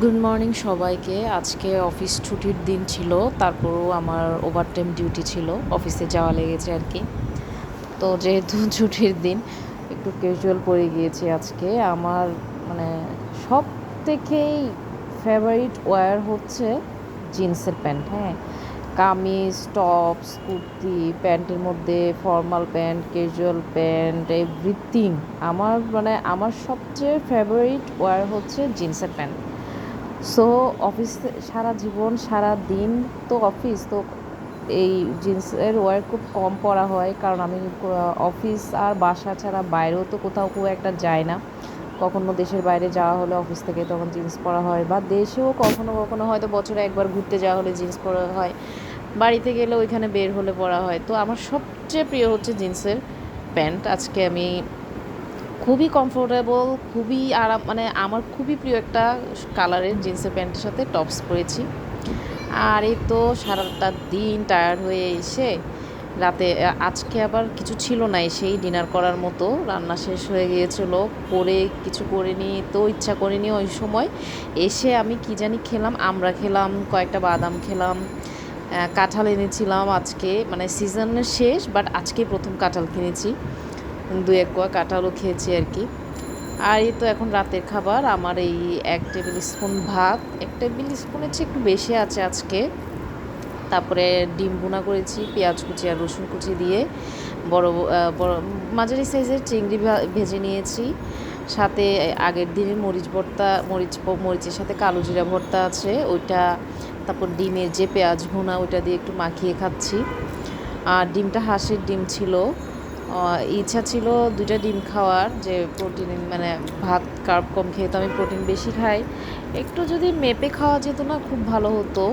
Good morning সবাইকে। আজকে office ছুটির দিন ছিল, তারপরও আমার ওভারটাইম ডিউটি ছিল, অফিসে যাওয়া লেগেছে আর কি। তো যেহেতু ছুটির দিন একটু ক্যাজুয়াল পরে গিয়েছি আজকে। আমার মানে সব থেকেই ফেভারিট ওয়্যার হচ্ছে জিন্সের প্যান্ট। হ্যাঁ, কামিজ, টপস, কুর্তি, প্যান্টের মধ্যে formal pant, casual pant, everything. আমার সবচেয়ে ফেভারিট ওয়্যার হচ্ছে জিন্সের প্যান্ট। সো অফিস সারা জীবন সারা দিন তো অফিস তো এই জিন্সের ওয়্যার খুব কম পরা হয়, কারণ আমি অফিস আর বাসা ছাড়া বাইরেও তো কোথাও খুব একটা যাই না। কখনো দেশের বাইরে যাওয়া হলে অফিস থেকে তখন জিন্স পরা হয়, বা দেশেও কখনো কখনো হয়তো বছরে একবার ঘুরতে যাওয়া হলে জিন্স পরা হয়, বাড়িতে গেলে ওইখানে বের হলে পরা হয়। তো আমার সবচেয়ে প্রিয় হচ্ছে জিন্সের প্যান্ট। আজকে আমি খুবই কমফোর্টেবল, খুবই আরাম, আমার খুবই প্রিয় একটা কালারের জিন্সের প্যান্টের সাথে টপস পরেছি। আর এই তো সারাটা দিন টায়ার্ড হয়ে এসে রাতে আজকে আবার কিছু ছিল না, এসেই ডিনার করার মতো রান্না শেষ হয়ে গিয়েছিল, করে কিছু করিনি, তো ইচ্ছা করিনি ওই সময়। এসে আমি কি জানি খেলাম, আমরা খেলাম, কয়েকটা বাদাম খেলাম, কাঁঠাল এনেছিলাম আজকে, মানে সিজনের শেষ, বাট আজকে প্রথম কাঁঠাল কিনেছি, দু এক কোয়া কাঁঠালও খেয়েছি আর কি। আর এই তো এখন রাতের খাবার আমার এই 1 টেবিল স্পুন ভাত, 1 টেবিল স্পুনের চেয়ে একটু বেশি আছে আজকে। তারপরে ডিম ভুনা করেছি পেঁয়াজ কুচি আর রসুন কুচি দিয়ে, বড় বড় মাঝারি সাইজের চিংড়ি ভেজে নিয়েছি। সাথে আগের দিনের মরিচ ভর্তা, মরিচের সাথে কালো জিরা ভর্তা আছে ওইটা। তারপর ডিমের যে পেঁয়াজ ভুনা ওইটা দিয়ে একটু মাখিয়ে খাচ্ছি। আর ডিমটা হাঁসের ডিম ছিল। ইচ্ছা ছিল 2টা ডিম খাওয়ার, যে প্রোটিন মানে ভাত কার্ব কম খেয়ে তো আমি প্রোটিন বেশি খাই, একটু যদি মেপে খাওয়া যেত না খুব ভালো হতো।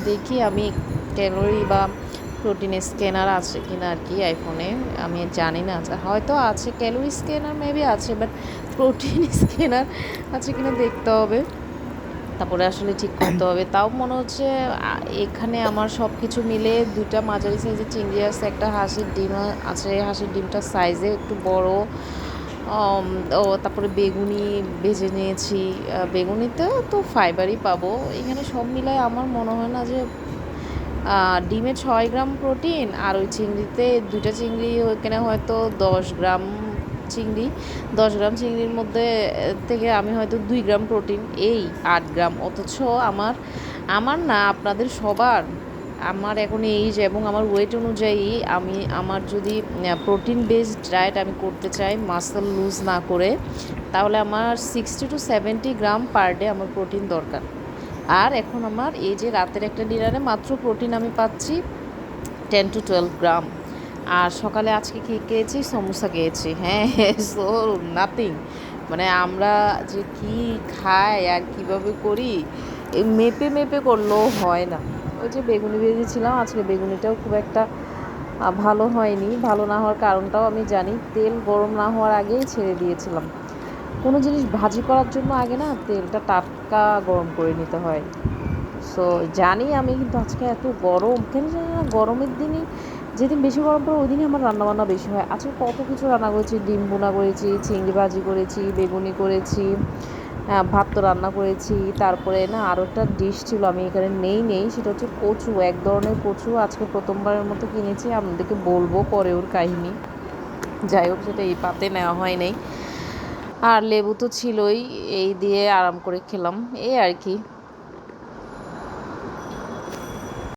দেখি আমি ক্যালোরি বা প্রোটিন স্ক্যানার আছে কিনা আর কি আইফোনে, আমি জানি না, হয়তো আছে ক্যালোরি স্ক্যানার, মেবি আছে, বাট প্রোটিন স্ক্যানার আছে কিনা দেখতে হবে, তারপরে আসলে ঠিক করতে হবে। তাও মনে হচ্ছে এখানে আমার সব কিছু মিলে 2টা মাঝারি সাইজের চিংড়ি আছে, একটা হাঁসের ডিম আছে, হাঁসের ডিমটা সাইজে একটু বড়। আম, ও তারপরে বেগুনি ভেজে নিয়েছি। বেগুনিতেও তো ফাইবারই পাবো এখানে, সব মিলায় আমার মনে হয় না যে ডিমে 6 গ্রাম প্রোটিন, আর ওই চিংড়িতে 2টা চিংড়ি ওইখানে হয়তো 10 গ্রাম চিংড়ি। 10 গ্রাম চিংড়ির মধ্যে থেকে আমি হয়তো 2 গ্রাম প্রোটিন, এই 8 গ্রাম। অথচ আমার আমার না আপনাদের সবার, আমার এখন এইজ এবং আমার ওয়েট অনুযায়ী আমার যদি প্রোটিন বেসড ডায়েট আমি করতে চাই মাসল লুজ না করে, তাহলে আমার 60 to 70 গ্রাম পার ডে আমার প্রোটিন দরকার। আর এখন আমার এই যে রাতের একটা ডিনারে মাত্র প্রোটিন আমি পাচ্ছি 10 to 12 গ্রাম। আর সকালে আজকে কী খেয়েছি, সমোসা খেয়েছি। হ্যাঁ, সো নাথিং, মানে আমরা যে কি খাই আর কিভাবে করি, এই মেপে মেপে করলেও হয় না। ওই যে বেগুনি ভেজেছিলাম আজকে, বেগুনিটাও খুব একটা ভালো হয়নি। ভালো না হওয়ার কারণটাও আমি জানি, তেল গরম না হওয়ার আগেই ছেড়ে দিয়েছিলাম। কোনো জিনিস ভাজি করার জন্য আগে না তেলটা টাটকা গরম করে নিতে হয়। সো জানি আমি, কিন্তু আজকে এত গরম কেন জানি না, গরমের দিনই যেদিন বেশি গরম পড়ে ওই দিনই আমার রান্নাবান্না বেশি হয়। আজকে কত কিছু রান্না করেছি, ডিম ভুনা করেছি, চিংড়ি ভাজি করেছি, বেগুনি করেছি, ভাত তো রান্না করেছি। তারপরে না আরও একটা ডিশ ছিল, আমি এখানে নেই, সেটা হচ্ছে কচু, এক ধরনের কচু আজকে প্রথমবারের মতো কিনেছি, আপনাদেরকে বলবো পরে ওর কাহিনী। যাই হোক, সেটা এই পাতে নেওয়া হয় নাই। আর লেবু তো ছিলই, এই দিয়ে আরাম করে খেলাম, এই আর কি।